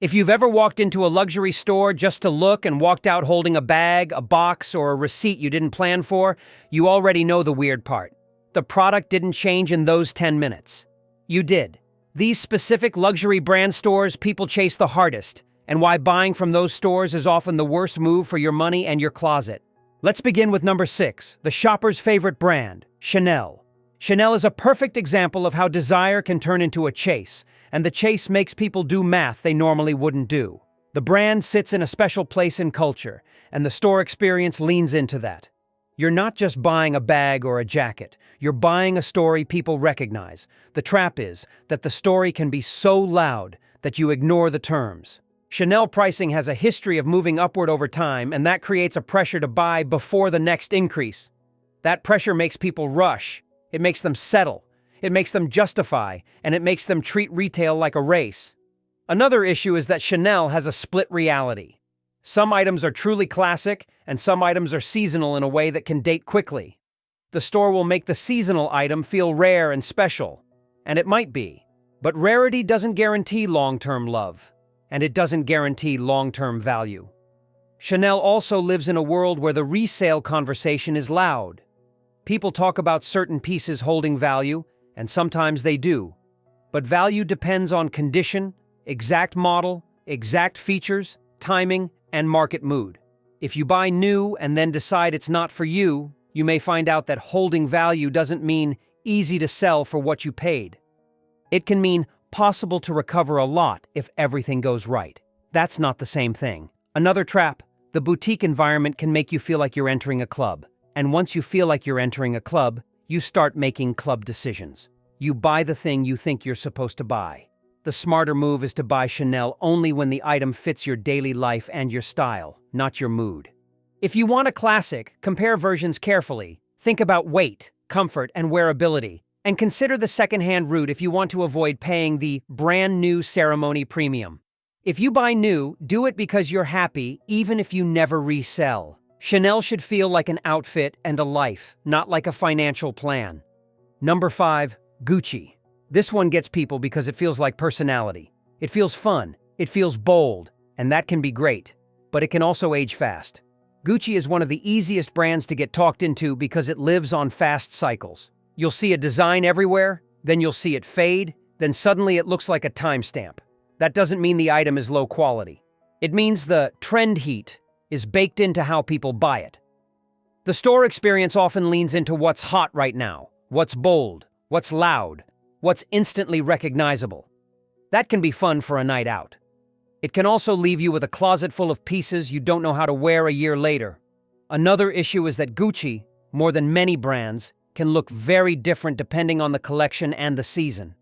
If you've ever walked into a luxury store just to look and walked out holding a bag, a box, or a receipt you didn't plan for, you already know the weird part. The product didn't change in those 10 minutes. You did. These specific luxury brand stores people chase the hardest, and why buying from those stores is often the worst move for your money and your closet. Let's begin with number 6, the shopper's favorite brand, Chanel. Chanel is a perfect example of how desire can turn into a chase, and the chase makes people do math they normally wouldn't do. The brand sits in a special place in culture, and the store experience leans into that. You're not just buying a bag or a jacket, you're buying a story people recognize. The trap is that the story can be so loud that you ignore the terms. Chanel pricing has a history of moving upward over time, and that creates a pressure to buy before the next increase. That pressure makes people rush. It makes them settle. It makes them justify, and it makes them treat retail like a race. Another issue is that Chanel has a split reality. Some items are truly classic, and some items are seasonal in a way that can date quickly. The store will make the seasonal item feel rare and special, and it might be. But rarity doesn't guarantee long-term love, and it doesn't guarantee long-term value. Chanel also lives in a world where the resale conversation is loud. People talk about certain pieces holding value, and sometimes they do. But value depends on condition, exact model, exact features, timing, and market mood. If you buy new and then decide it's not for you, you may find out that holding value doesn't mean easy to sell for what you paid. It can mean possible to recover a lot if everything goes right. That's not the same thing. Another trap, the boutique environment can make you feel like you're entering a club. And once you feel like you're entering a club, you start making club decisions. You buy the thing you think you're supposed to buy. The smarter move is to buy Chanel only when the item fits your daily life and your style, not your mood. If you want a classic, compare versions carefully. Think about weight, comfort, and wearability, and consider the secondhand route if you want to avoid paying the brand new ceremony premium. If you buy new, do it because you're happy, even if you never resell. Chanel should feel like an outfit and a life, not like a financial plan. Number 5, Gucci. This one gets people because it feels like personality. It feels fun, it feels bold, and that can be great, but it can also age fast. Gucci is one of the easiest brands to get talked into because it lives on fast cycles. You'll see a design everywhere, then you'll see it fade, then suddenly it looks like a timestamp. That doesn't mean the item is low quality. It means the trend heat is baked into how people buy it. The store experience often leans into what's hot right now, what's bold, what's loud, what's instantly recognizable. That can be fun for a night out. It can also leave you with a closet full of pieces you don't know how to wear a year later. Another issue is that Gucci, more than many brands, can look very different depending on the collection and the season.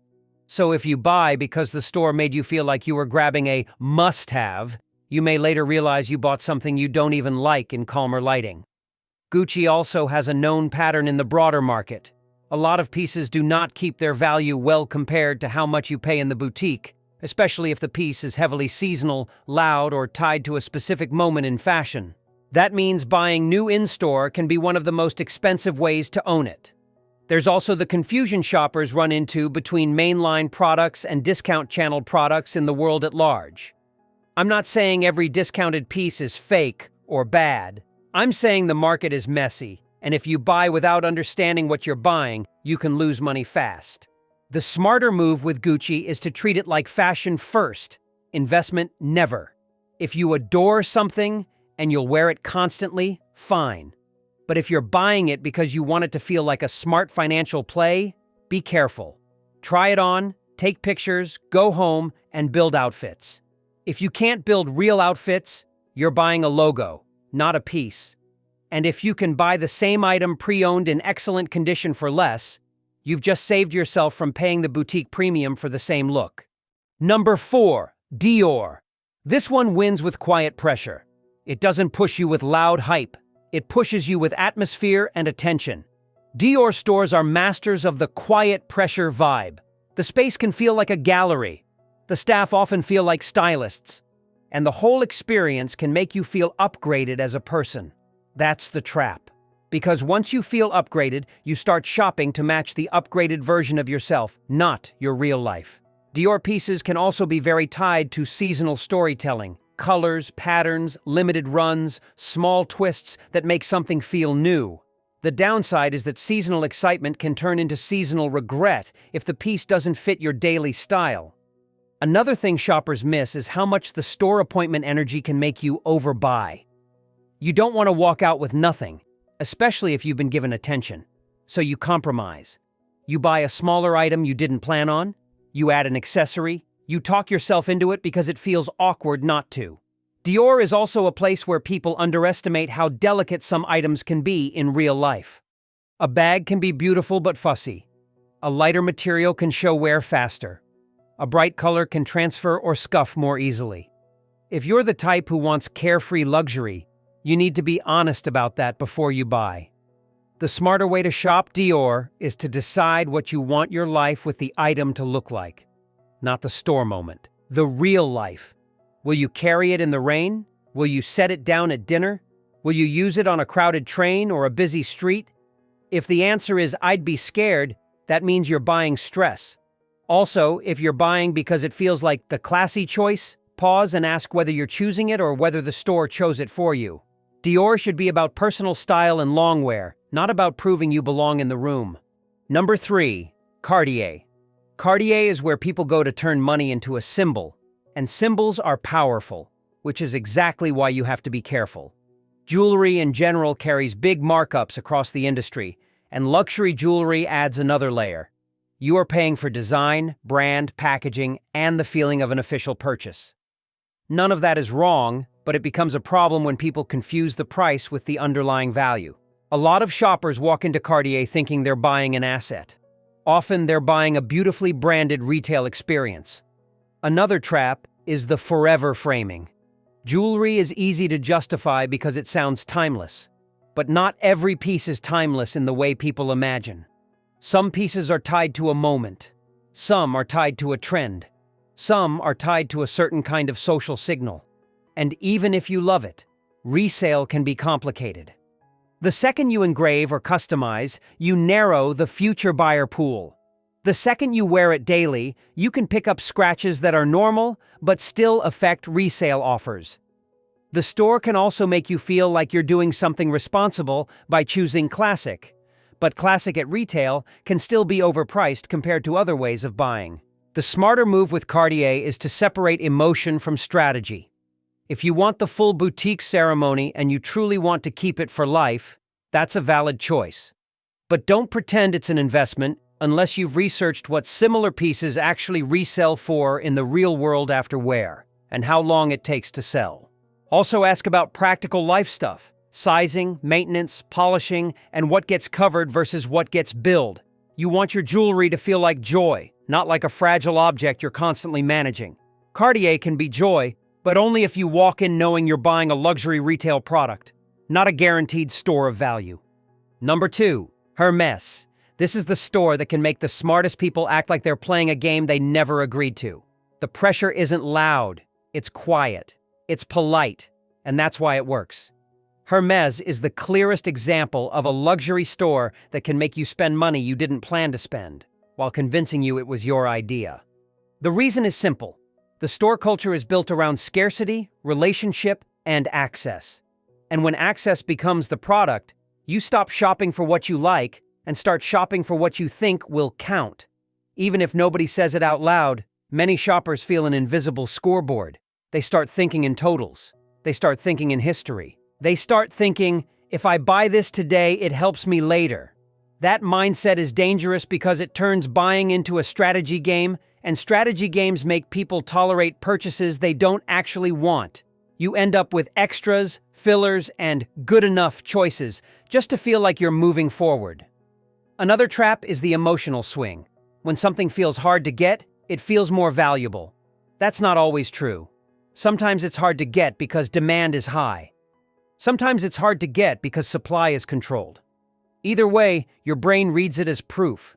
So if you buy because the store made you feel like you were grabbing a must-have, you may later realize you bought something you don't even like in calmer lighting. Gucci also has a known pattern in the broader market. A lot of pieces do not keep their value well compared to how much you pay in the boutique, especially if the piece is heavily seasonal, loud, or tied to a specific moment in fashion. That means buying new in-store can be one of the most expensive ways to own it. There's also the confusion shoppers run into between mainline products and discount-channeled products in the world at large. I'm not saying every discounted piece is fake or bad. I'm saying the market is messy, and if you buy without understanding what you're buying, you can lose money fast. The smarter move with Gucci is to treat it like fashion first, investment never. If you adore something and you'll wear it constantly, fine. But if you're buying it because you want it to feel like a smart financial play, be careful. Try it on, take pictures, go home, and build outfits. If you can't build real outfits, you're buying a logo, not a piece. And if you can buy the same item pre-owned in excellent condition for less, you've just saved yourself from paying the boutique premium for the same look. Number 4, Dior. This one wins with quiet pressure. It doesn't push you with loud hype. It pushes you with atmosphere and attention. Dior stores are masters of the quiet pressure vibe. The space can feel like a gallery. The staff often feel like stylists. And the whole experience can make you feel upgraded as a person. That's the trap. Because once you feel upgraded, you start shopping to match the upgraded version of yourself, not your real life. Dior pieces can also be very tied to seasonal storytelling. Colors, patterns, limited runs, small twists that make something feel new. The downside is that seasonal excitement can turn into seasonal regret if the piece doesn't fit your daily style. Another thing shoppers miss is how much the store appointment energy can make you overbuy. You don't want to walk out with nothing, especially if you've been given attention. So you compromise. You buy a smaller item you didn't plan on, you add an accessory, you talk yourself into it because it feels awkward not to. Dior is also a place where people underestimate how delicate some items can be in real life. A bag can be beautiful but fussy. A lighter material can show wear faster. A bright color can transfer or scuff more easily. If you're the type who wants carefree luxury, you need to be honest about that before you buy. The smarter way to shop Dior is to decide what you want your life with the item to look like. Not the store moment, the real life. Will you carry it in the rain? Will you set it down at dinner? Will you use it on a crowded train or a busy street? If the answer is I'd be scared, that means you're buying stress. Also, if you're buying because it feels like the classy choice, pause and ask whether you're choosing it or whether the store chose it for you. Dior should be about personal style and long wear, not about proving you belong in the room. Number 3. Cartier. Cartier is where people go to turn money into a symbol, and symbols are powerful, which is exactly why you have to be careful. Jewelry in general carries big markups across the industry, and luxury jewelry adds another layer. You are paying for design, brand, packaging, and the feeling of an official purchase. None of that is wrong, but it becomes a problem when people confuse the price with the underlying value. A lot of shoppers walk into Cartier thinking they're buying an asset. Often they're buying a beautifully branded retail experience. Another trap is the forever framing. Jewelry is easy to justify because it sounds timeless. But not every piece is timeless in the way people imagine. Some pieces are tied to a moment. Some are tied to a trend. Some are tied to a certain kind of social signal. And even if you love it, resale can be complicated. The second you engrave or customize, you narrow the future buyer pool. The second you wear it daily, you can pick up scratches that are normal but still affect resale offers. The store can also make you feel like you're doing something responsible by choosing classic. But classic at retail can still be overpriced compared to other ways of buying. The smarter move with Cartier is to separate emotion from strategy. If you want the full boutique ceremony and you truly want to keep it for life, that's a valid choice. But don't pretend it's an investment unless you've researched what similar pieces actually resell for in the real world after wear, and how long it takes to sell. Also ask about practical life stuff, sizing, maintenance, polishing, and what gets covered versus what gets billed. You want your jewelry to feel like joy, not like a fragile object you're constantly managing. Cartier can be joy, but only if you walk in knowing you're buying a luxury retail product, not a guaranteed store of value. Number 2. Hermes. This is the store that can make the smartest people act like they're playing a game they never agreed to. The pressure isn't loud, it's quiet, it's polite, and that's why it works. Hermes is the clearest example of a luxury store that can make you spend money you didn't plan to spend, while convincing you it was your idea. The reason is simple. The store culture is built around scarcity, relationship, and access. And when access becomes the product, you stop shopping for what you like and start shopping for what you think will count. Even if nobody says it out loud, many shoppers feel an invisible scoreboard. They start thinking in totals. They start thinking in history. They start thinking, if I buy this today, it helps me later. That mindset is dangerous because it turns buying into a strategy game, and strategy games make people tolerate purchases they don't actually want. You end up with extras, fillers, and good enough choices just to feel like you're moving forward. Another trap is the emotional swing. When something feels hard to get, it feels more valuable. That's not always true. Sometimes it's hard to get because demand is high. Sometimes it's hard to get because supply is controlled. Either way, your brain reads it as proof.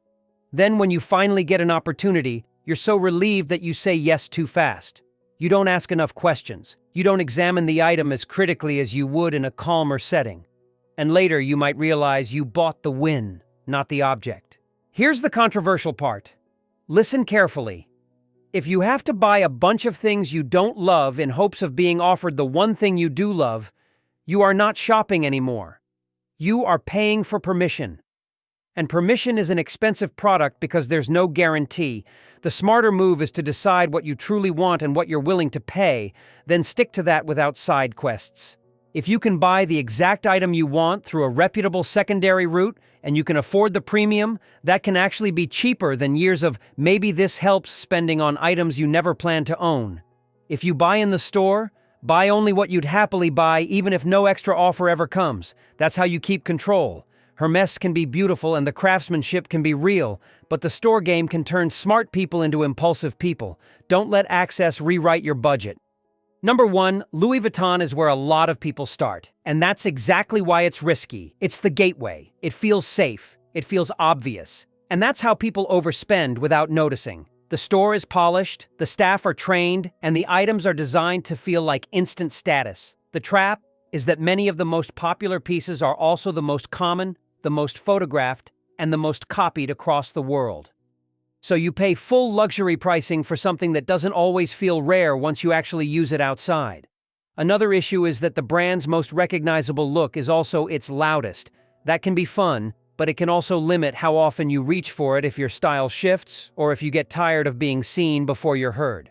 Then when you finally get an opportunity, you're so relieved that you say yes too fast. You don't ask enough questions. You don't examine the item as critically as you would in a calmer setting. And later you might realize you bought the win, not the object. Here's the controversial part. Listen carefully. If you have to buy a bunch of things you don't love in hopes of being offered the one thing you do love, you are not shopping anymore. You are paying for permission. And permission is an expensive product because there's no guarantee. The smarter move is to decide what you truly want and what you're willing to pay, then stick to that without side quests. If you can buy the exact item you want through a reputable secondary route and you can afford the premium, that can actually be cheaper than years of maybe this helps spending on items you never plan to own. If you buy in the store, buy only what you'd happily buy even if no extra offer ever comes. That's how you keep control. Hermes can be beautiful and the craftsmanship can be real, but the store game can turn smart people into impulsive people. Don't let access rewrite your budget. Number 1, Louis Vuitton is where a lot of people start, and that's exactly why it's risky. It's the gateway. It feels safe. It feels obvious. And that's how people overspend without noticing. The store is polished, the staff are trained, and the items are designed to feel like instant status. The trap is that many of the most popular pieces are also the most common, the most photographed, and the most copied across the world. So you pay full luxury pricing for something that doesn't always feel rare once you actually use it outside. Another issue is that the brand's most recognizable look is also its loudest. That can be fun, but it can also limit how often you reach for it if your style shifts or if you get tired of being seen before you're heard.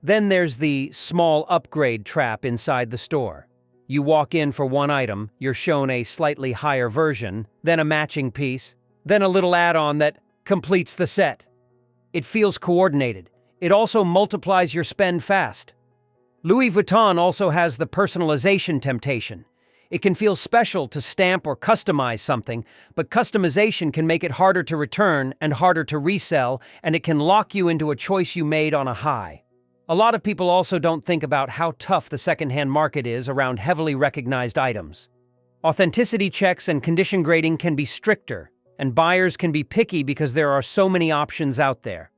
Then there's the small upgrade trap inside the store. You walk in for one item, you're shown a slightly higher version, then a matching piece, then a little add-on that completes the set. It feels coordinated. It also multiplies your spend fast. Louis Vuitton also has the personalization temptation. It can feel special to stamp or customize something, but customization can make it harder to return and harder to resell, and it can lock you into a choice you made on a high. A lot of people also don't think about how tough the secondhand market is around heavily recognized items. Authenticity checks and condition grading can be stricter, and buyers can be picky because there are so many options out there.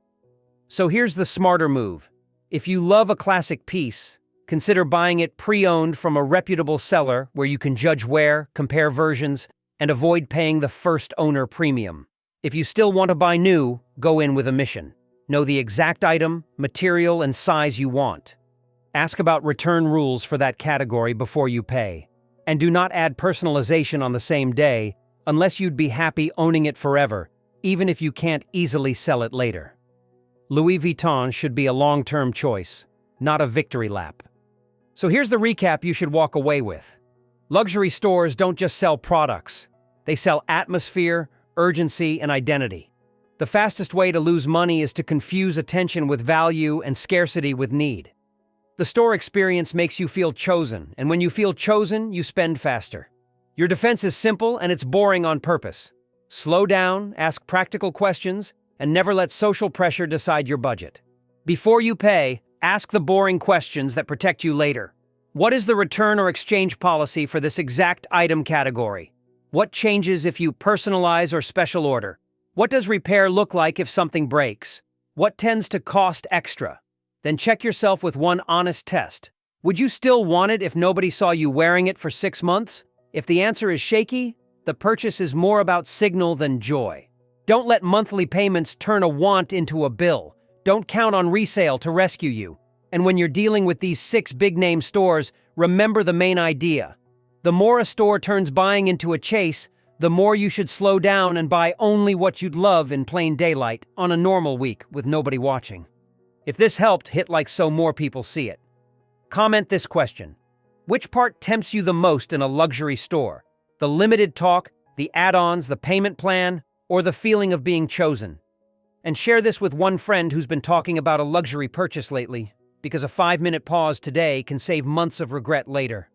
So here's the smarter move. If you love a classic piece, consider buying it pre-owned from a reputable seller where you can judge wear, compare versions, and avoid paying the first owner premium. If you still want to buy new, go in with a mission. Know the exact item, material, and size you want. Ask about return rules for that category before you pay. And do not add personalization on the same day, unless you'd be happy owning it forever, even if you can't easily sell it later. Louis Vuitton should be a long-term choice, not a victory lap. So here's the recap you should walk away with. Luxury stores don't just sell products. They sell atmosphere, urgency, and identity. The fastest way to lose money is to confuse attention with value and scarcity with need. The store experience makes you feel chosen, and when you feel chosen, you spend faster. Your defense is simple and it's boring on purpose. Slow down, ask practical questions, and never let social pressure decide your budget. Before you pay, ask the boring questions that protect you later. What is the return or exchange policy for this exact item category? What changes if you personalize or special order? What does repair look like if something breaks? What tends to cost extra? Then check yourself with one honest test. Would you still want it if nobody saw you wearing it for 6 months? If the answer is shaky, the purchase is more about signal than joy. Don't let monthly payments turn a want into a bill. Don't count on resale to rescue you. And when you're dealing with these 6 big-name stores, remember the main idea. The more a store turns buying into a chase, the more you should slow down and buy only what you'd love in plain daylight on a normal week with nobody watching. If this helped, hit like so more people see it. Comment this question. Which part tempts you the most in a luxury store? The limited talk, the add-ons, the payment plan, or the feeling of being chosen? And share this with one friend who's been talking about a luxury purchase lately, because a 5-minute pause today can save months of regret later.